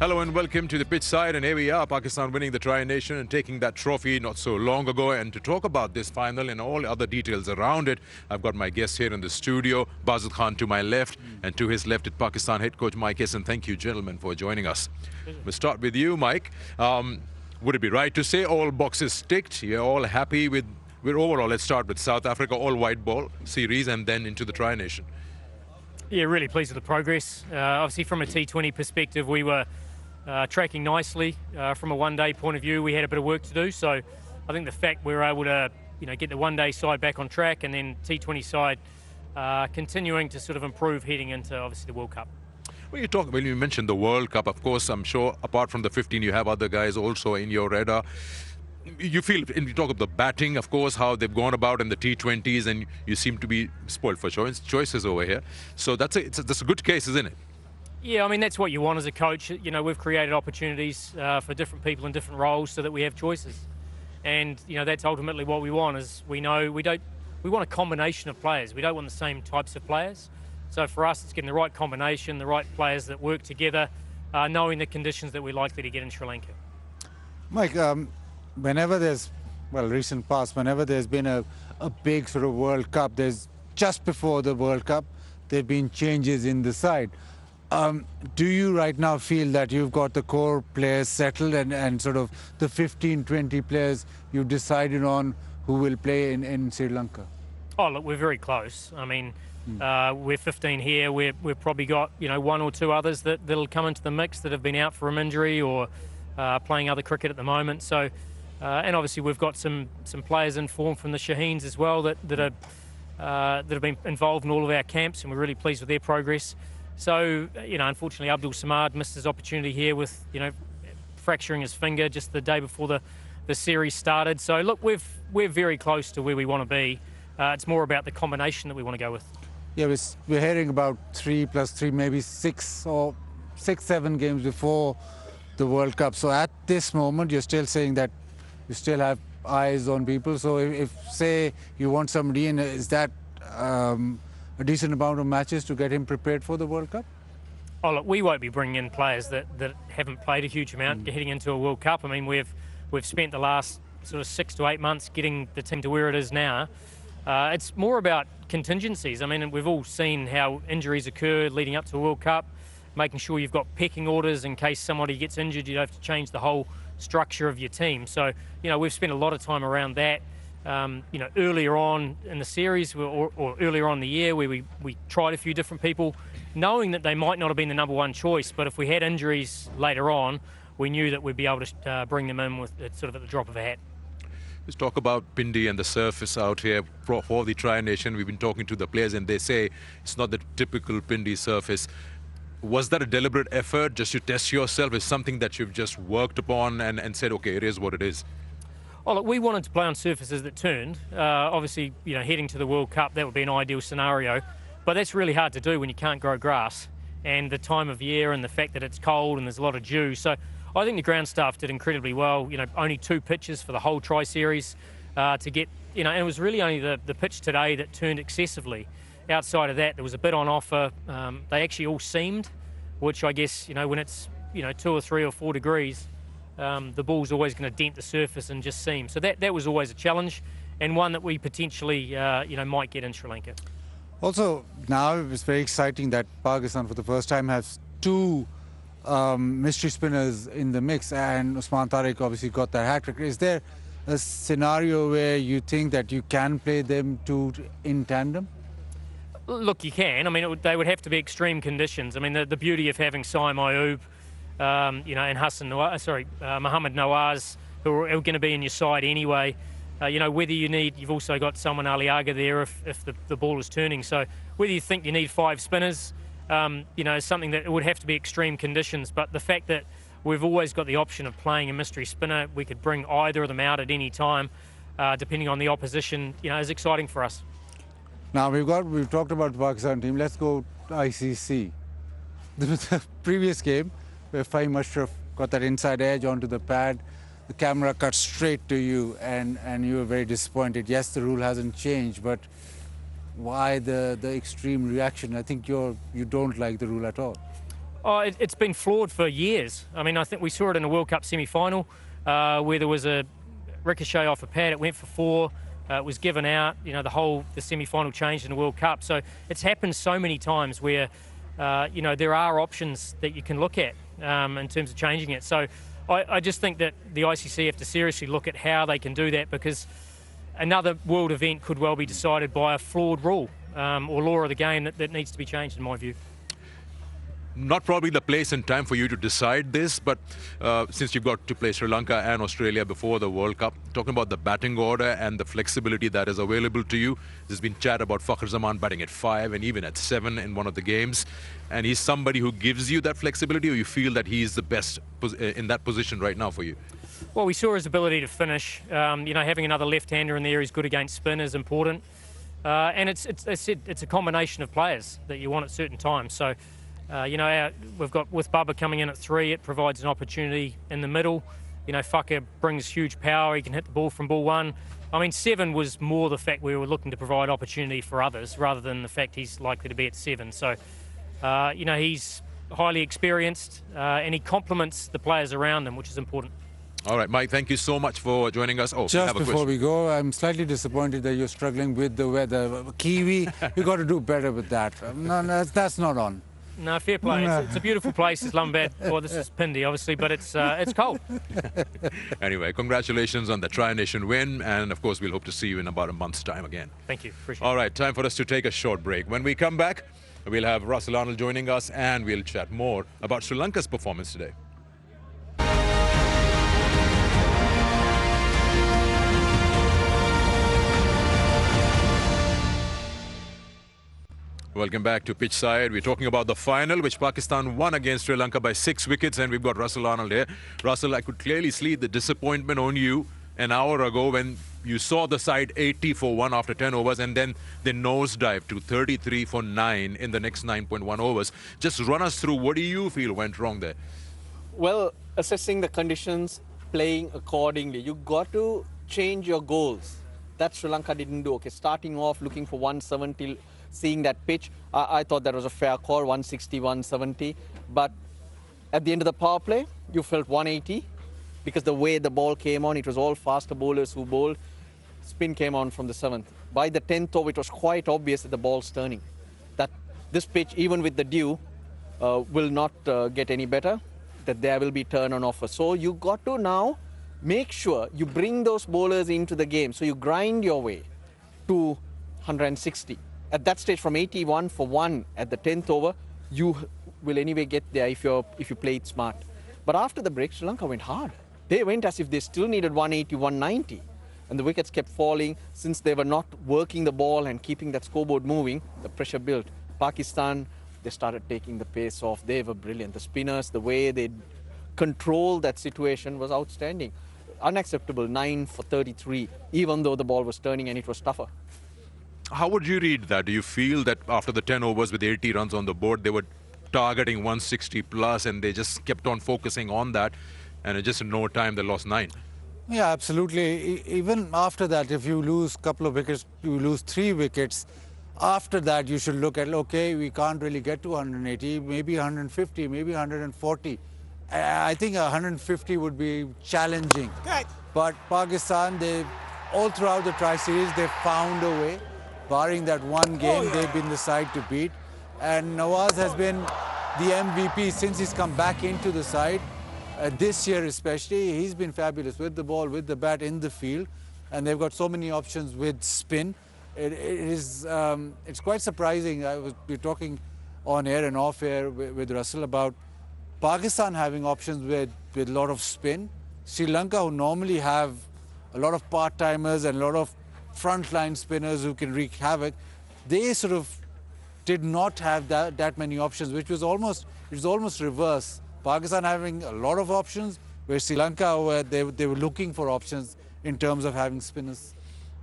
Hello and welcome to the pitch side, and here we are, Pakistan winning the Tri-Nation and taking that trophy not so long ago. And to talk about this final and all other details around it, I've got my guest here in the studio, Bazil Khan to my left, and to his left at Pakistan head coach Mike Hesson. Thank you, gentlemen, for joining us. We'll start with you, Mike. Would it be right to say all boxes ticked? You're all happy with overall? Let's start with South Africa, all white ball series, and then into the Tri-Nation. Yeah, really pleased with the progress. Obviously, from a T20 perspective, we were tracking nicely. From a one-day point of view, we had a bit of work to do. So I think the fact we were able to get the one-day side back on track, and then T20 side continuing to sort of improve heading into, obviously, the World Cup. When you mentioned the World Cup, of course, I'm sure apart from the 15, you have other guys also in your radar. You feel, and you talk of the batting, of course, how they've gone about in the T20s, and you seem to be spoiled for choices over here. So that's a good case, isn't it? Yeah, I mean, that's what you want as a coach. We've created opportunities for different people in different roles so that we have choices. And, that's ultimately what we want. Is we want a combination of players. We don't want the same types of players. So for us, it's getting the right combination, the right players that work together, knowing the conditions that we're likely to get in Sri Lanka. Mike, whenever there's been a big sort of World Cup, just before the World Cup, there have been changes in the side. Do you right now feel that you've got the core players settled and sort of the 15, 20 players you've decided on who will play in Sri Lanka? Oh, look, we're very close. I mean, we're 15 here. We've probably got, one or two others that'll come into the mix that have been out from injury or playing other cricket at the moment. So, and obviously we've got some players in form from the Shaheens as well that have been involved in all of our camps, and we're really pleased with their progress. So, unfortunately, Abdul Samad missed his opportunity here with, fracturing his finger just the day before the series started. So, look, we're very close to where we want to be. It's more about the combination that we want to go with. Yeah, we're hearing about 3 + 3, maybe 6 or 7 games before the World Cup. So at this moment, you're still saying that you still have eyes on people. So if say, you want somebody in, is that a decent amount of matches to get him prepared for the World Cup? Oh, look, we won't be bringing in players that haven't played a huge amount heading into a World Cup. I mean, we've spent the last sort of 6 to 8 months getting the team to where it is now. It's more about contingencies. I mean, we've all seen how injuries occur leading up to a World Cup, making sure you've got pecking orders in case somebody gets injured. You don't have to change the whole structure of your team. So, we've spent a lot of time around that. Earlier on in the series or earlier on in the year where we tried a few different people, knowing that they might not have been the number one choice, but if we had injuries later on, we knew that we'd be able to bring them in with sort of at the drop of a hat. Let's talk about Pindi and the surface out here for the Tri-Nation. We've been talking to the players and they say it's not the typical Pindi surface. Was that a deliberate effort just to test yourself? Is something that you've just worked upon and said, okay, it is what it is? Oh, look, we wanted to play on surfaces that turned. Obviously, heading to the World Cup, that would be an ideal scenario. But that's really hard to do when you can't grow grass. And the time of year and the fact that it's cold and there's a lot of dew. So I think the ground staff did incredibly well. Only 2 pitches for the whole Tri-Series to get, and it was really only the pitch today that turned excessively. Outside of that, there was a bit on offer. They actually all seamed, which I guess, when it's, 2 or 3 or 4 degrees, the ball's always going to dent the surface and just seam. So that was always a challenge, and one that we potentially, might get in Sri Lanka. Also, now it's very exciting that Pakistan for the first time has 2 mystery spinners in the mix, and Usman Tariq obviously got that hat trick. Is there a scenario where you think that you can play them 2 in tandem? Look, you can. I mean, they would have to be extreme conditions. I mean, the beauty of having Saim Ayub, and Mohammad Nawaz, who are going to be in your side anyway. Whether you've also got someone Aliaga there if the ball is turning. So whether you think you need 5 spinners, is something that it would have to be extreme conditions. But the fact that we've always got the option of playing a mystery spinner, we could bring either of them out at any time, depending on the opposition, is exciting for us. Now we've talked about the Pakistan team. Let's go to ICC. The previous game, where Fahim Ashraf got that inside edge onto the pad, the camera cut straight to you, and you were very disappointed. Yes, the rule hasn't changed, but why the extreme reaction? I think you don't like the rule at all. Oh, it's been flawed for years. I mean, I think we saw it in a World Cup semi-final where there was a ricochet off a pad. It went for 4. It was given out. You know, the semi-final changed in the World Cup. So it's happened so many times where, you know, there are options that you can look at in terms of changing it. So I just think that the ICC have to seriously look at how they can do that, because another world event could well be decided by a flawed rule or law of the game that needs to be changed, in my view. Not probably the place and time for you to decide this, but since you've got to play Sri Lanka and Australia before the World Cup, talking about the batting order and the flexibility that is available to you, there's been chat about Fakhar Zaman batting at 5 and even at 7 in one of the games, and he's somebody who gives you that flexibility, or you feel that he's the best in that position right now for you? Well, we saw his ability to finish. You know, having another left-hander in there who's good against spin is important, and it's a combination of players that you want at certain times. So. You know, we've got with Bubba coming in at 3, it provides an opportunity in the middle. You know, Fakhar brings huge power. He can hit the ball from ball 1. I mean, 7 was more the fact we were looking to provide opportunity for others rather than the fact he's likely to be at 7. So, you know, he's highly experienced and he complements the players around him, which is important. All right, Mike, thank you so much for joining us. Oh, just before we go, I'm slightly disappointed that you're struggling with the weather. Kiwi, you got to do better with that. No, that's not on. No, fair play. No. It's a beautiful place, Islamabad. Well, this is Pindi, obviously, but it's cold. Anyway, congratulations on the Tri-Nation win, and of course, we'll hope to see you in about a month's time again. Thank you. Appreciate it. All right, time for us to take a short break. When we come back, we'll have Russell Arnold joining us, and we'll chat more about Sri Lanka's performance today. Welcome back to Pitch Side. We're talking about the final, which Pakistan won against Sri Lanka by 6 wickets, and we've got Russell Arnold here. Russell, I could clearly see the disappointment on you an hour ago when you saw the side 80 for 1 after 10 overs, and then they nosedive to 33 for 9 in the next 9.1 overs. Just run us through, what do you feel went wrong there? Well, assessing the conditions, playing accordingly. You got to change your goals. That Sri Lanka didn't do. Okay, starting off looking for 170, seeing that pitch, I thought that was a fair call, 160, 170. But at the end of the power play, you felt 180 because the way the ball came on, it was all faster bowlers who bowled. Spin came on from the 7th. By the 10th over, it was quite obvious that the ball's turning. That this pitch, even with the dew, will not get any better, that there will be turn on offer. So you got to now make sure you bring those bowlers into the game. So you grind your way to 160. At that stage, from 81 for 1 at the 10th over, you will anyway get there if you play it smart. But after the break, Sri Lanka went hard. They went as if they still needed 180, 190. And the wickets kept falling. Since they were not working the ball and keeping that scoreboard moving, the pressure built. Pakistan, they started taking the pace off. They were brilliant. The spinners, the way they controlled that situation was outstanding. Unacceptable, 9 for 33, even though the ball was turning and it was tougher. How would you read that? Do you feel that after the 10 overs with 80 runs on the board, they were targeting 160 plus and they just kept on focusing on that, and in just no time they lost 9? Yeah, absolutely. Even after that, if you lose a couple of wickets, you lose 3 wickets, after that you should look at, okay, we can't really get to 180, maybe 150, maybe 140. I think 150 would be challenging. Right. But Pakistan, all throughout the Tri-Series, they found a way. Barring that one game, they've been the side to beat. And Nawaz has been the MVP since he's come back into the side. This year especially, he's been fabulous with the ball, with the bat in the field. And they've got so many options with spin. It's quite surprising. We were talking on air and off air with Russell about Pakistan having options with a lot of spin. Sri Lanka, who normally have a lot of part-timers and a lot of frontline spinners who can wreak havoc, they sort of did not have that many options, which was almost reverse. Pakistan having a lot of options, where Sri Lanka they were looking for options in terms of having spinners.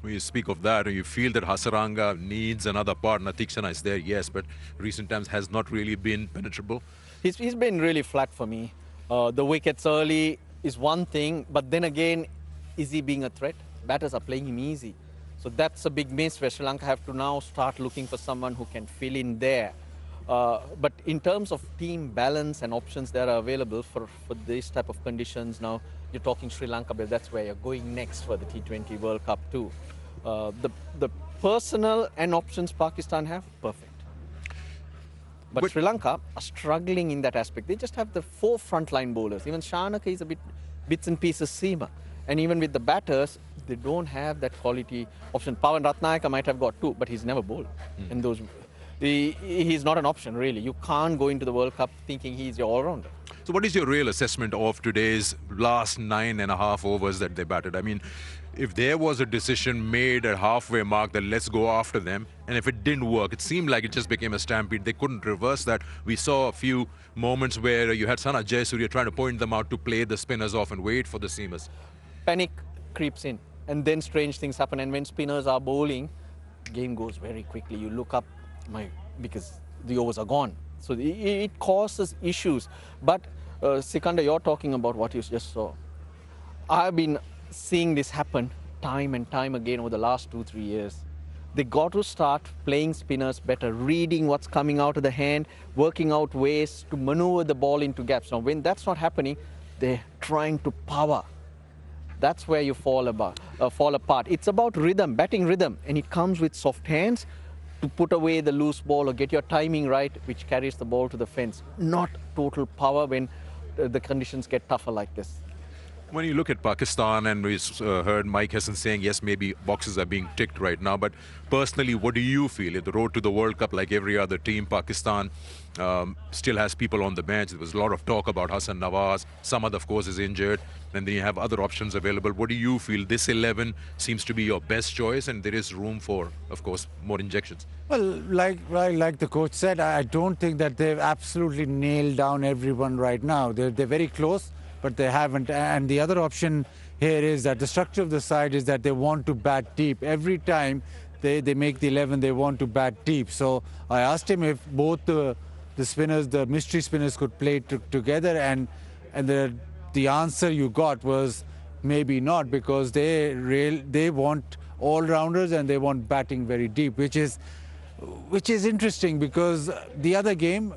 When you speak of that, you feel that Hasaranga needs another partner. Tikshana is there, yes, but recent times has not really been penetrable. He's been really flat for me. The wickets early is one thing, but then again, is he being a threat? Batters are playing him easy. So that's a big miss where Sri Lanka have to now start looking for someone who can fill in there. But in terms of team balance and options that are available for this type of conditions, now you're talking Sri Lanka, but that's where you're going next for the T20 World Cup too. The personnel and options Pakistan have, perfect. But Sri Lanka are struggling in that aspect. They just have the 4 frontline bowlers. Even Shanaka is a bit bits and pieces seamer. And even with the batters, they don't have that quality option. Pawan Ratnayaka might have got 2, but he's never bowled. And he's not an option, really. You can't go into the World Cup thinking he's your all-rounder. So what is your real assessment of today's last 9.5 overs that they batted? I mean, if there was a decision made at halfway mark that let's go after them, and if it didn't work, it seemed like it just became a stampede. They couldn't reverse that. We saw a few moments where you had Sana Jayasuriya trying to point them out to play the spinners off and wait for the seamers. Panic creeps in, and then strange things happen. And when spinners are bowling, game goes very quickly. You look up, because the overs are gone. So it causes issues. But Sikandar, you're talking about what you just saw. I've been seeing this happen time and time again over the last 2-3 years. They got to start playing spinners better, reading what's coming out of the hand, working out ways to maneuver the ball into gaps. Now, when that's not happening, they're trying to power. That's where you fall apart. It's about rhythm, batting rhythm, and it comes with soft hands to put away the loose ball or get your timing right, which carries the ball to the fence. Not total power when the conditions get tougher like this. When you look at Pakistan, and we heard Mike Hesson saying, yes, maybe boxes are being ticked right now, but personally, what do you feel? The road to the World Cup, like every other team, Pakistan still has people on the bench. There was a lot of talk about Hassan Nawaz. Samad, of course, is injured. And then you have other options available. What do you feel? This 11 seems to be your best choice, and there is room for, of course, more injections. Well, like the coach said, I don't think that they've absolutely nailed down everyone right now. They're very close, but they haven't. And the other option here is that the structure of the side is that they want to bat deep. Every time they make the 11, they want to bat deep. So I asked him if both the spinners, the mystery spinners, could play together, and the answer you got was maybe not, because they want all-rounders and they want batting very deep, which is interesting, because the other game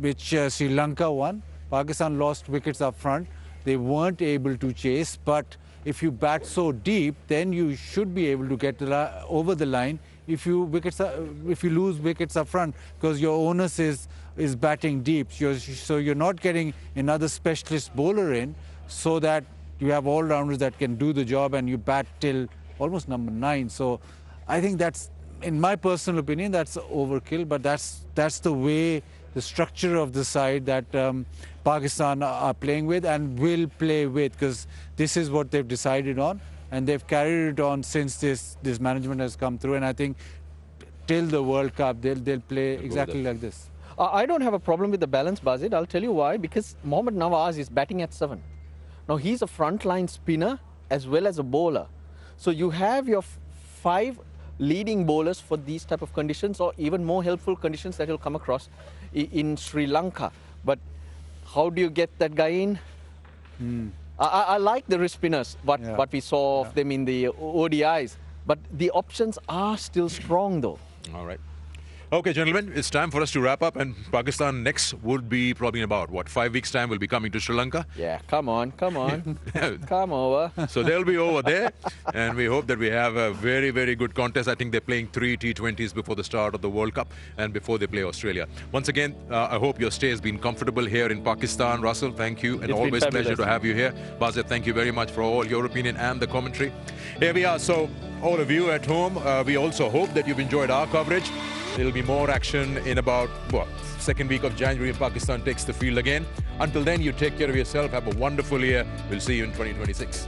which Sri Lanka won, Pakistan lost wickets up front. They weren't able to chase, but if you bat so deep, then you should be able to get over the line if you lose wickets up front, because your onus is batting deep. So you're not getting another specialist bowler in, so that you have all-rounders that can do the job, and you bat till almost number 9. So I think that's, in my personal opinion, that's overkill, but that's the way, the structure of the side that Pakistan are playing with and will play with, because this is what they've decided on, and they've carried it on since this management has come through. And I think till the World Cup, they'll play exactly like this. I don't have a problem with the balance, Bazid. I'll tell you why. Because Mohammad Nawaz is batting at 7. Now, he's a frontline spinner as well as a bowler. So you have your 5 leading bowlers for these type of conditions, or even more helpful conditions that you'll come across in Sri Lanka. But how do you get that guy in? I like the wrist spinners, what we saw of them in the ODIs. But the options are still strong, though. All right. Okay, gentlemen, it's time for us to wrap up, and Pakistan next would be probably in about, 5 weeks' time, will be coming to Sri Lanka. Yeah, come on. Come over. So they'll be over there, and we hope that we have a very, very good contest. I think they're playing 3 T20s before the start of the World Cup and before they play Australia. Once again, I hope your stay has been comfortable here in Pakistan. Russell, thank you, and always a pleasure to have you here. Bazid, thank you very much for all your opinion and the commentary. Here we are. So all of you at home, we also hope that you've enjoyed our coverage. There'll be more action in about, second week of January. Pakistan takes the field again. Until then, you take care of yourself. Have a wonderful year. We'll see you in 2026.